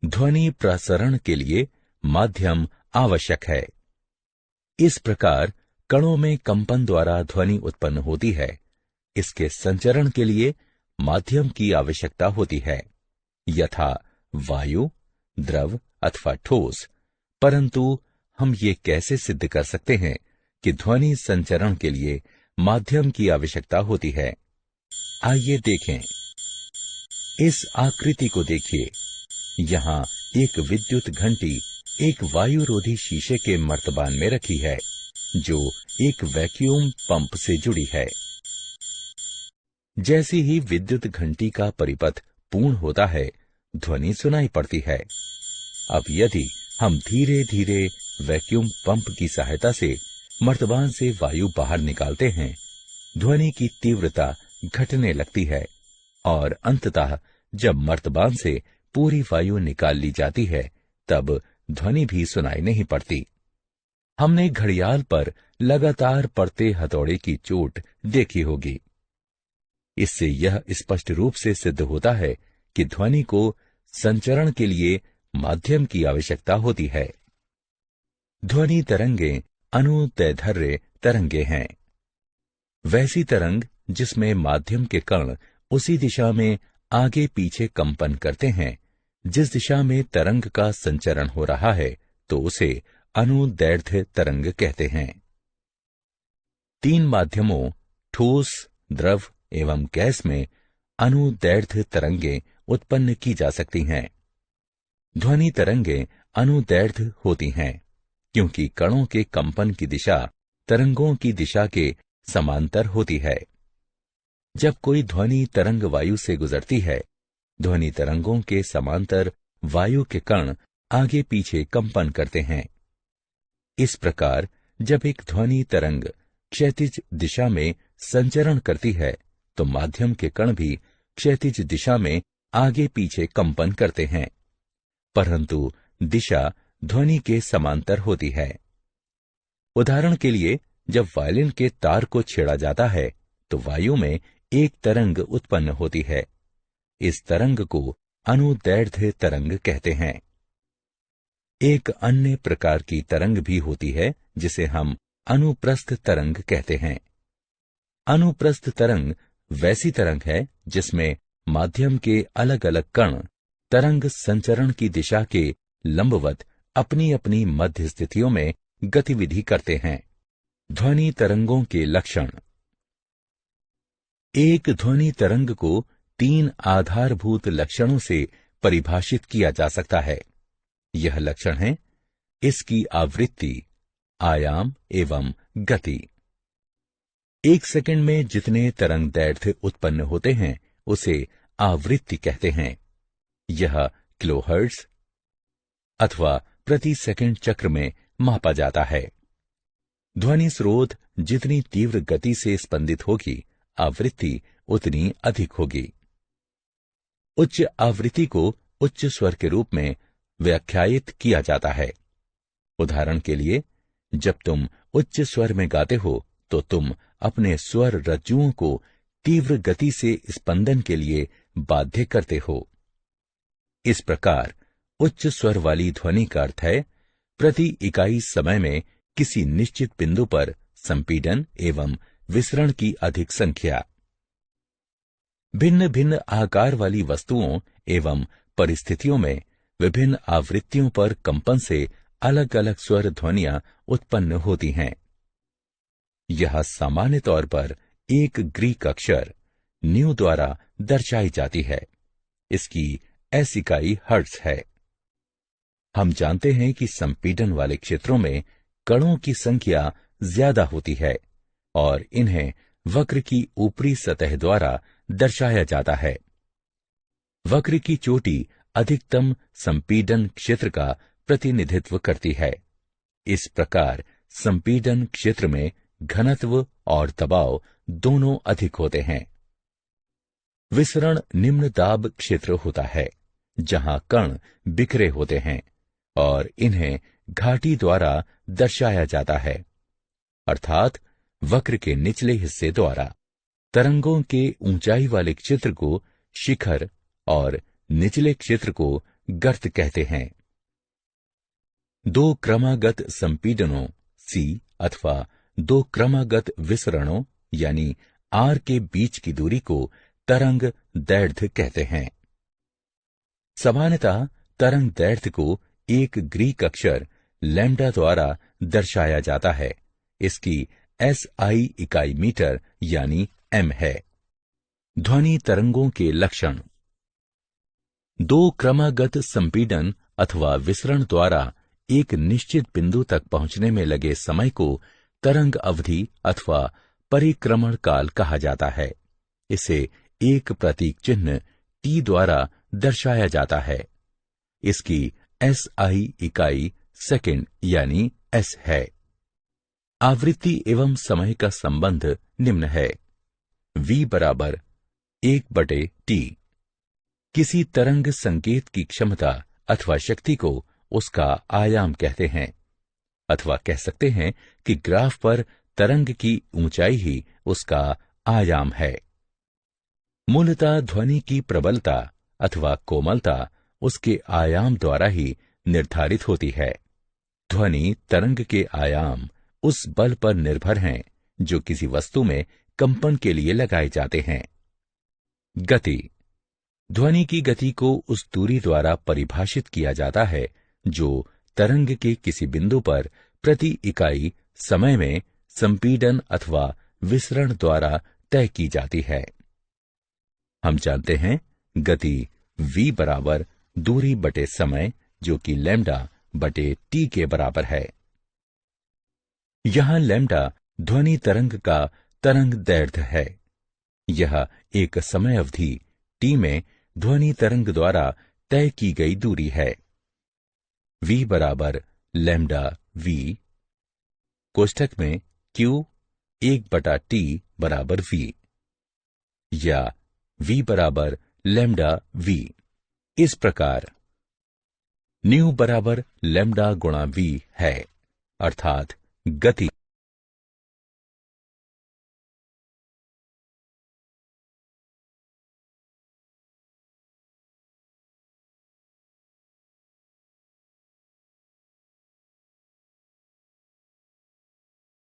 ध्वनि प्रसरण के लिए माध्यम आवश्यक है। इस प्रकार कणों में कंपन द्वारा ध्वनि उत्पन्न होती है। इसके संचरण के लिए माध्यम की आवश्यकता होती है, यथा वायु, द्रव अथवा ठोस। परंतु हम ये कैसे सिद्ध कर सकते हैं कि ध्वनि संचरण के लिए माध्यम की आवश्यकता होती है? आइए देखें। इस आकृति को देखिए। यहाँ एक विद्युत घंटी एक वायुरोधी शीशे के मर्तबान में रखी है, जो एक वैक्यूम पंप से जुड़ी है। जैसे ही विद्युत घंटी का परिपथ पूर्ण होता है, ध्वनि सुनाई पड़ती है। अब यदि हम धीरे धीरे वैक्यूम पंप की सहायता से मर्तबान से वायु बाहर निकालते हैं, ध्वनि की तीव्रता घटने लगती है और अंततः जब मर्तबान से पूरी वायु निकाल ली जाती है, तब ध्वनि भी सुनाई नहीं पड़ती। हमने घड़ियाल पर लगातार पड़ते हथौड़े की चोट देखी होगी। इससे यह स्पष्ट रूप से सिद्ध होता है कि ध्वनि को संचरण के लिए माध्यम की आवश्यकता होती है। ध्वनि तरंगें अनुदैर्ध्य तरंगें हैं। वैसी तरंग जिसमें माध्यम के कण उसी दिशा में आगे पीछे कंपन करते हैं जिस दिशा में तरंग का संचरण हो रहा है, तो उसे अनुदैर्ध्य तरंग कहते हैं। तीन माध्यमों ठोस, द्रव एवं गैस में अनुदैर्ध्य तरंगें उत्पन्न की जा सकती हैं। ध्वनि तरंगें अनुदैर्ध्य होती हैं क्योंकि कणों के कंपन की दिशा तरंगों की दिशा के समांतर होती है। जब कोई ध्वनि तरंग वायु से गुजरती है, ध्वनि तरंगों के समांतर वायु के कण आगे पीछे कंपन करते हैं। इस प्रकार जब एक ध्वनि तरंग क्षैतिज दिशा में संचरण करती है, तो माध्यम के कण भी क्षैतिज दिशा में आगे पीछे कंपन करते हैं, परंतु दिशा ध्वनि के समांतर होती है। उदाहरण के लिए, जब वायलिन के तार को छेड़ा जाता है, तो वायु में एक तरंग उत्पन्न होती है। इस तरंग को अनुदैर्ध्य तरंग कहते हैं। एक अन्य प्रकार की तरंग भी होती है जिसे हम अनुप्रस्थ तरंग कहते हैं। अनुप्रस्थ तरंग वैसी तरंग है जिसमें माध्यम के अलग अलग कण तरंग संचरण की दिशा के लंबवत अपनी अपनी मध्य स्थितियों में गतिविधि करते हैं। ध्वनि तरंगों के लक्षण। एक ध्वनि तरंग को तीन आधारभूत लक्षणों से परिभाषित किया जा सकता है। यह लक्षण है इसकी आवृत्ति, आयाम एवं गति। एक सेकंड में जितने तरंग दैर्ध्य उत्पन्न होते हैं उसे आवृत्ति कहते हैं। यह किलोहर्ट्ज अथवा प्रति सेकंड चक्र में मापा जाता है। ध्वनि स्रोत जितनी तीव्र गति से स्पंदित होगी, आवृत्ति उतनी अधिक होगी। उच्च आवृत्ति को उच्च स्वर के रूप में व्याख्यायित किया जाता है। उदाहरण के लिए, जब तुम उच्च स्वर में गाते हो तो तुम अपने स्वर रज्जुओं को तीव्र गति से स्पंदन के लिए बाध्य करते हो। इस प्रकार उच्च स्वर वाली ध्वनि का अर्थ है प्रति इकाई समय में किसी निश्चित बिंदु पर संपीडन एवं विसरण की अधिक संख्या। भिन्न भिन्न आकार वाली वस्तुओं एवं परिस्थितियों में विभिन्न आवृत्तियों पर कंपन से अलग अलग स्वर ध्वनियां उत्पन्न होती हैं। यह सामान्य तौर पर एक ग्रीक अक्षर न्यू द्वारा दर्शाई जाती है। इसकी एस इकाई हर्ट्ज है। हम जानते हैं कि संपीडन वाले क्षेत्रों में कणों की संख्या ज्यादा होती है और इन्हें वक्र की ऊपरी सतह द्वारा दर्शाया जाता है। वक्र की चोटी अधिकतम संपीडन क्षेत्र का प्रतिनिधित्व करती है। इस प्रकार संपीडन क्षेत्र में घनत्व और दबाव दोनों अधिक होते हैं। विसरण निम्न दाब क्षेत्र होता है, जहां कण बिखरे होते हैं और इन्हें घाटी द्वारा दर्शाया जाता है, अर्थात वक्र के निचले हिस्से द्वारा। तरंगों के ऊंचाई वाले क्षेत्र को शिखर और निचले क्षेत्र को गर्त कहते हैं। दो क्रमागत संपीडनों C अथवा दो क्रमागत विसरणों यानी R के बीच की दूरी को तरंग दैर्ध्य कहते हैं। सामान्यतः तरंग दैर्ध्य को एक ग्रीक अक्षर लैम्डा द्वारा दर्शाया जाता है। इसकी SI इकाई मीटर यानी m है। ध्वनि तरंगों के लक्षण। दो क्रमागत संपीडन अथवा विसरण द्वारा एक निश्चित बिंदु तक पहुंचने में लगे समय को तरंग अवधि अथवा परिक्रमण काल कहा जाता है। इसे एक प्रतीक चिन्ह T द्वारा दर्शाया जाता है। इसकी SI इकाई सेकंड यानी S है। आवृत्ति एवं समय का संबंध निम्न है। V बराबर 1/T। किसी तरंग संकेत की क्षमता अथवा शक्ति को उसका आयाम कहते हैं, अथवा कह सकते हैं कि ग्राफ पर तरंग की ऊंचाई ही उसका आयाम है। मूलतः ध्वनि की प्रबलता अथवा कोमलता उसके आयाम द्वारा ही निर्धारित होती है। ध्वनि तरंग के आयाम उस बल पर निर्भर हैं जो किसी वस्तु में कंपन के लिए लगाए जाते हैं। गति। ध्वनि की गति को उस दूरी द्वारा परिभाषित किया जाता है जो तरंग के किसी बिंदु पर प्रति इकाई समय में संपीडन अथवा विसरण द्वारा तय की जाती है। हम जानते हैं गति v बराबर दूरी बटे समय जो कि लैम्डा बटे t के बराबर है। यहां लैम्डा ध्वनि तरंग का तरंग दैर्ध्य है। यह एक समय अवधि t में ध्वनि तरंग द्वारा तय की गई दूरी है। v बराबर लैम्डा v कोष्ठक में q 1/T बराबर v या v बराबर लैम्डा v। इस प्रकार न्यू बराबर लैम्डा गुणा v है, अर्थात गति